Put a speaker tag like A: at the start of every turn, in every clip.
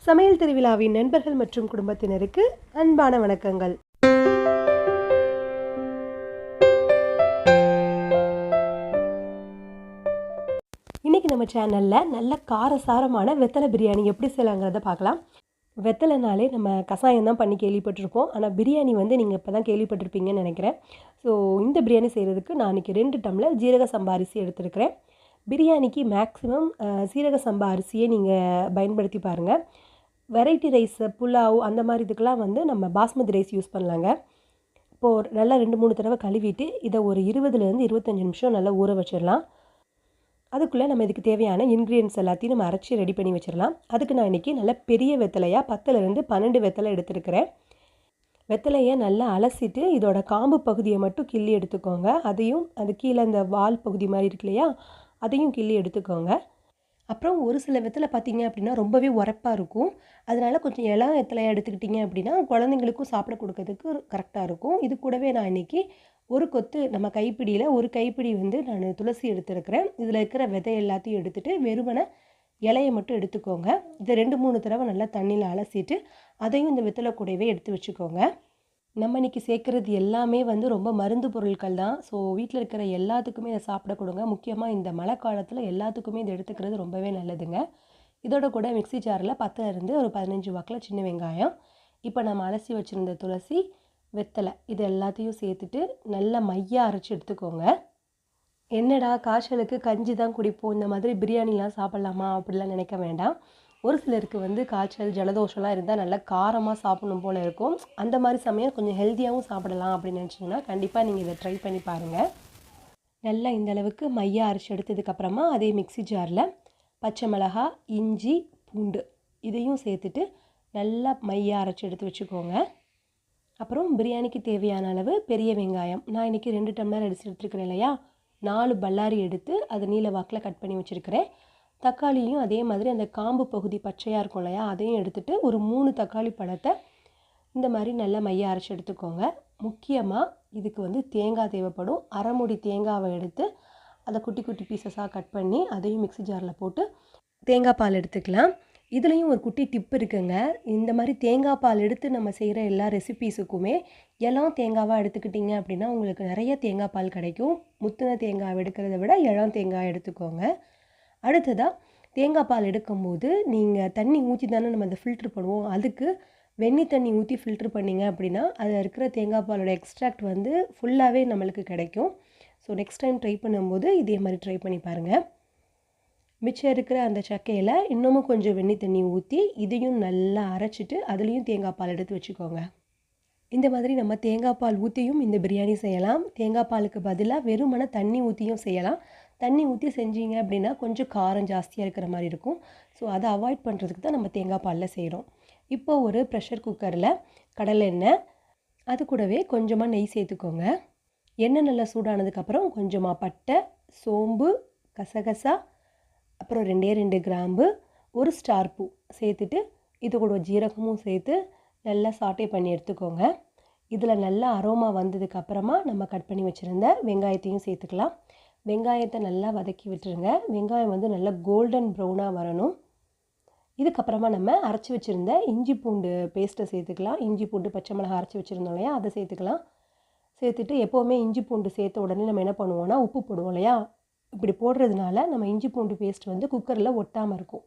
A: சமையல் திருவிழாவின் நண்பர்கள் மற்றும் குடும்பத்தினருக்கு அன்பான வணக்கங்கள். இன்றைக்கி நம்ம சேனலில் நல்ல காரசாரமான வெத்தலை பிரியாணி எப்படி செய்யலாங்கிறத பார்க்கலாம். வெத்தலைனாலே நம்ம கசாயம் தான் பண்ணி கேள்விப்பட்டிருப்போம். ஆனால் பிரியாணி நீங்கள் இப்போ தான் கேள்விப்பட்டிருப்பீங்கன்னு நினைக்கிறேன். ஸோ இந்த பிரியாணி செய்கிறதுக்கு நான் இன்றைக்கி 2 டம்ளர் ஜீரக சம்பா அரிசி எடுத்துருக்கிறேன். பிரியாணிக்கு மேக்ஸிமம் சீரக சம்பா அரிசியை நீங்கள் பயன்படுத்தி பாருங்கள். வெரைட்டி ரைஸ், புலாவ் அந்த மாதிரி இதுக்கெலாம் நம்ம பாஸ்மதி ரைஸ் யூஸ் பண்ணலாங்க. இப்போது நல்லா 2-3 தடவை கழுவிட்டு இதை ஒரு 20லேருந்து 25 நிமிஷம் நல்லா ஊற வச்சிடலாம். அதுக்குள்ளே நம்ம இதுக்கு தேவையான இன்க்ரீடியன்ஸ் எல்லாத்தையும் நம்ம அரைச்சி ரெடி பண்ணி வச்சிடலாம். அதுக்கு நான் இன்றைக்கி நல்ல பெரிய வெத்தலையாக 10லேருந்து 12 வெத்தலை எடுத்துருக்கிறேன். வெத்தலையை நல்லா அலசிட்டு இதோட காம்பு பகுதியை மட்டும் கிள்ளி எடுத்துக்கோங்க. அதையும் அது கீழே அந்த வால் பகுதி மாதிரி இருக்கு இல்லையா, அதையும் கிள்ளி எடுத்துக்கோங்க. அப்புறம் ஒரு சில வெத்தலை பார்த்திங்க அப்படின்னா ரொம்பவே உரப்பாக இருக்கும். அதனால் கொஞ்சம் இளம் வெத்தலையாக எடுத்துக்கிட்டிங்க அப்படின்னா குழந்தைங்களுக்கும் சாப்பிட கொடுக்கறதுக்கு கரெக்டாக இருக்கும். இது கூடவே நான் இன்றைக்கி ஒரு கொத்து நம்ம கைப்பிடியில் ஒரு கைப்பிடி நான் துளசி எடுத்துருக்கிறேன். இதில் இருக்கிற விதை எல்லாத்தையும் எடுத்துகிட்டு வெறுமனை இலையை மட்டும் எடுத்துக்கோங்க. இதை 2-3 தடவை நல்லா தண்ணியில் அலசிட்டு அதையும் இந்த வெத்தலை கூடவே எடுத்து வச்சுக்கோங்க. நம்ம இன்றைக்கி சேர்க்குறது எல்லாமே ரொம்ப மருந்து பொருட்கள் தான். ஸோ வீட்டில் இருக்கிற எல்லாத்துக்குமே இதை சாப்பிட கொடுங்க. முக்கியமாக இந்த மழை காலத்தில் எல்லாத்துக்குமே இதை எடுத்துக்கிறது ரொம்பவே நல்லதுங்க. இதோட கூட மிக்ஸி ஜாரில் 10லேருந்து ஒரு 15 வாக்கில் சின்ன வெங்காயம், இப்போ நம்ம அலசி வச்சுருந்த துளசி, வெத்தலை இது எல்லாத்தையும் சேர்த்துட்டு நல்லா மையாக அரைச்சி எடுத்துக்கோங்க. என்னடா காய்ச்சலுக்கு கஞ்சி தான் குடிப்போம், இந்த மாதிரி பிரியாணிலாம் சாப்பிட்லாமா அப்படிலாம் நினைக்க வேண்டாம். ஒரு சிலருக்கு காய்ச்சல், ஜலதோஷம்லாம் இருந்தால் நல்லா காரமாக சாப்பிடணும் போல் இருக்கும். அந்த மாதிரி சமயம் கொஞ்சம் ஹெல்த்தியாகவும் சாப்பிடலாம் அப்படின்னு நினச்சிங்கன்னா கண்டிப்பாக நீங்கள் இதை ட்ரை பண்ணி பாருங்கள். நல்லா இந்த அளவுக்கு மையாக அரைச்சி எடுத்ததுக்கப்புறமா அதே மிக்ஸி ஜாரில் பச்சை மிளகா, இஞ்சி, பூண்டு இதையும் சேர்த்துட்டு நல்லா மையாக அரைச்சி எடுத்து வச்சுக்கோங்க. அப்புறம் பிரியாணிக்கு தேவையான அளவு பெரிய வெங்காயம், நான் இன்றைக்கி 2 டம்ளர் அரிசி எடுத்துருக்கிறேன் இல்லையா, 4 பல்லாரி எடுத்து அதை நீல வாக்கில் கட் பண்ணி வச்சுருக்கிறேன். தக்காளியும் அதே மாதிரி அந்த காம்பு பகுதி பச்சையாக இருக்கும் இல்லையா, அதையும் எடுத்துகிட்டு ஒரு 3 தக்காளி பழத்தை இந்த மாதிரி நல்லா மையாக அரைச்சி எடுத்துக்கோங்க. முக்கியமாக இதுக்கு தேங்காய் தேவைப்படும். அரை மூடி தேங்காவை எடுத்து அதை குட்டி குட்டி பீசஸாக கட் பண்ணி அதையும் மிக்ஸி ஜாரில் போட்டு தேங்காய் பால் எடுத்துக்கலாம். இதுலேயும் ஒரு குட்டி டிப் இருக்குங்க. இந்த மாதிரி தேங்காய் பால் எடுத்து நம்ம செய்கிற எல்லா ரெசிபீஸுக்குமே இளம் தேங்காவாக எடுத்துக்கிட்டிங்க அப்படின்னா உங்களுக்கு நிறைய தேங்காய் பால் கிடைக்கும். முத்தின தேங்காய் எடுக்கிறத விட இளம் தேங்காய் எடுத்துக்கோங்க. அடுத்ததாக தேங்காய் பால் எடுக்கும்போது நீங்கள் தண்ணி ஊற்றி தானே நம்ம அதை ஃபில்ட்ரு பண்ணுவோம். அதுக்கு வெந்நீர் தண்ணி ஊற்றி ஃபில்ட்ரு பண்ணிங்க அப்படின்னா அதில் இருக்கிற தேங்காய் பாலோட எக்ஸ்ட்ராக்ட் ஃபுல்லாகவே நம்மளுக்கு கிடைக்கும். ஸோ நெக்ஸ்ட் டைம் ட்ரை பண்ணும்போது இதே மாதிரி ட்ரை பண்ணி பாருங்கள். மிச்சம் இருக்கிற அந்த சக்கையில் இன்னமும் கொஞ்சம் வெந்நீர் தண்ணி ஊற்றி இதையும் நல்லா அரைச்சிட்டு அதுலேயும் தேங்காய் பால் எடுத்து வச்சுக்கோங்க. இந்த மாதிரி நம்ம தேங்காய் பால் ஊற்றியும் இந்த பிரியாணி செய்யலாம். தேங்காய் பாலுக்கு பதிலாக வெறுமனை தண்ணி ஊற்றியும் செய்யலாம். தண்ணி ஊற்றி செஞ்சீங்க அப்படின்னா கொஞ்சம் காரம் ஜாஸ்தியாக இருக்கிற மாதிரி இருக்கும். ஸோ அதை அவாய்ட் பண்ணுறதுக்கு தான் நம்ம தேங்காய் பாலில் செய்கிறோம். இப்போ ஒரு ப்ரெஷர் குக்கரில் கடலை எண்ணெய், அது கூடவே கொஞ்சமாக நெய் சேர்த்துக்கோங்க. எண்ணெய் நல்லா சூடானதுக்கப்புறம் கொஞ்சமாக பட்டை, சோம்பு, கசகசா, அப்புறம் 2 கிராம்பு, ஒரு ஸ்டார் பூ சேர்த்துட்டு இது கூட ஜீரகமும் சேர்த்து நல்லா சாட்டே பண்ணி எடுத்துக்கோங்க. இதில் நல்லா அரோமா வந்ததுக்கப்புறமா நம்ம கட் பண்ணி வச்சுருந்த வெங்காயத்தையும் சேர்த்துக்கலாம். வெங்காயத்தை நல்லா வதக்கி விட்டுருங்க. வெங்காயம் நல்லா கோல்டன் ப்ரௌனாக வரணும். இதுக்கப்புறமா நம்ம அரைச்சி வச்சுருந்த இஞ்சி பூண்டு பேஸ்ட்டை சேர்த்துக்கலாம். இஞ்சி பூண்டு பச்சை மிளகாய் அரைச்சி வச்சுருந்தோம் இல்லையா, அதை சேர்த்துக்கலாம். சேர்த்துட்டு எப்போவுமே இஞ்சி பூண்டு சேர்த்த உடனே நம்ம என்ன பண்ணுவோம்னா உப்பு போடுவோம் இல்லையா, இப்படி போடுறதுனால நம்ம இஞ்சி பூண்டு பேஸ்ட் குக்கரில் ஒட்டாமல் இருக்கும்.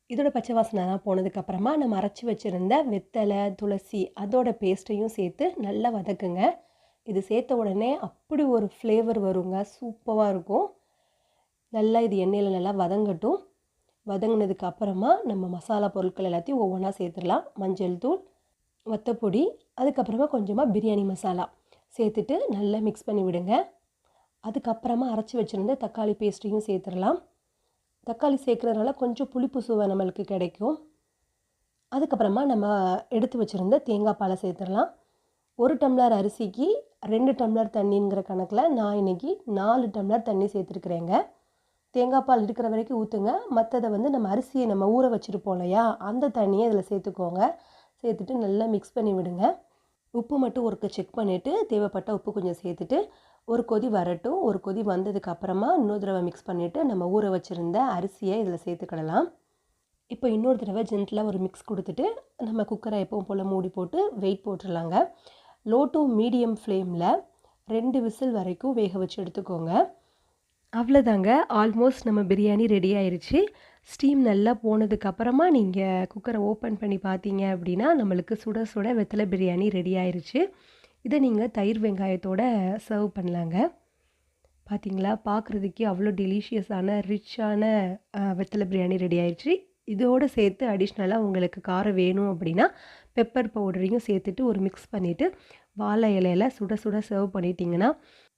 A: இதோட பச்சை வாசனைலாம் போனதுக்கப்புறமா நம்ம அரைச்சி வச்சுருந்த வெத்தலை, துளசி அதோட பேஸ்ட்டையும் சேர்த்து நல்லா வதக்குங்க. இது சேர்த்த உடனே அப்படி ஒரு ஃப்ளேவர் வருங்க, சூப்பராக இருக்கும். நல்லா இது எண்ணெயில் நல்லா வதங்கட்டும். வதங்கினதுக்கு அப்புறமா நம்ம மசாலா பொருட்கள் எல்லாத்தையும் ஒவ்வொன்றா சேர்த்துடலாம். மஞ்சள் தூள், வத்தப்பொடி, அதுக்கப்புறமா கொஞ்சமாக பிரியாணி மசாலா சேர்த்துட்டு நல்லா மிக்ஸ் பண்ணி விடுங்க. அதுக்கப்புறமா அரைச்சி வச்சுருந்த தக்காளி பேஸ்ட்டையும் சேர்த்துடலாம். தக்காளி சேர்க்குறதுனால கொஞ்சம் புளிப்பு சுவை நம்மளுக்கு கிடைக்கும். அதுக்கப்புறமா நம்ம எடுத்து வச்சுருந்த தேங்காய் பாலை சேர்த்துடலாம். 1 டம்ளர் அரிசிக்கு 2 டம்ளர் தண்ணிங்கிற கணக்கில் நான் இன்றைக்கி 4 டம்ளர் தண்ணி சேர்த்துருக்குறேங்க. தேங்காய் பால் இருக்கிற வரைக்கும் ஊற்றுங்க. மற்றதை நம்ம அரிசியை நம்ம ஊற வச்சுருப்போம் இல்லையா, அந்த தண்ணியை இதில் சேர்த்துக்கோங்க. சேர்த்துட்டு நல்லா மிக்ஸ் பண்ணி விடுங்க. உப்பு மட்டும் ஒருக்க செக் பண்ணிவிட்டு தேவைப்பட்ட உப்பு கொஞ்சம் சேர்த்துட்டு ஒரு கொதி வரட்டும். ஒரு கொதி வந்ததுக்கப்புறமா இன்னொரு தடவை மிக்ஸ் பண்ணிவிட்டு நம்ம ஊற வச்சுருந்த அரிசியை இதில் சேர்த்துக்கிடலாம். இப்போ இன்னொரு தடவை ஜென்டிலாக ஒரு மிக்ஸ் கொடுத்துட்டு நம்ம குக்கரை எப்பவும் போல் மூடி போட்டு வெயிட் போட்டுடலாங்க. லோ டு மீடியம் ஃப்ளேமில் 2 விசில் வரைக்கும் வேக வச்சு எடுத்துக்கோங்க. அவ்வளோதாங்க, ஆல்மோஸ்ட் நம்ம பிரியாணி ரெடி ஆயிடுச்சு. ஸ்டீம் நல்லா போனதுக்கப்புறமா நீங்கள் குக்கரை ஓப்பன் பண்ணி பார்த்தீங்க அப்படின்னா நம்மளுக்கு சுட சுட வெத்தலை பிரியாணி ரெடி ஆயிடுச்சு. இதை நீங்கள் தயிர் வெங்காயத்தோட சர்வ் பண்ணலாங்க. பார்த்தீங்களா, பார்க்குறதுக்கே அவ்வளோ டெலிஷியஸான ரிச்சான வெத்தலை பிரியாணி ரெடி ஆயிடுச்சு. இதோடு சேர்த்து அடிஷ்னலாக உங்களுக்கு காரம் வேணும் அப்படின்னா பெப்பர் பவுடரையும் சேர்த்துட்டு ஒரு மிக்ஸ் பண்ணிவிட்டு வாழை இலையில் சுட சுட சர்வ் பண்ணிட்டீங்கன்னா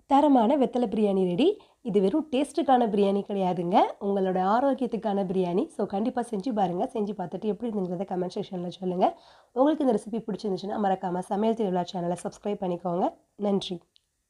A: தரமான வெத்தலை பிரியாணி ரெடி. இது வெறும் டேஸ்ட்டுக்கான பிரியாணி கிடையாதுங்க, உங்களோட ஆரோக்கியத்துக்கான பிரியாணி. ஸோ கண்டிப்பாக செஞ்சு பாருங்கள். செஞ்சு பார்த்துட்டு எப்படி இருந்துங்கிறத கமெண்ட் செக்ஷனில் சொல்லுங்கள். உங்களுக்கு இந்த ரெசிபி பிடிச்சிருந்துச்சுன்னா மறக்காமல் சமையல் திருவிழா சேனலை சப்ஸ்கிரைப் பண்ணிக்கோங்க. நன்றி.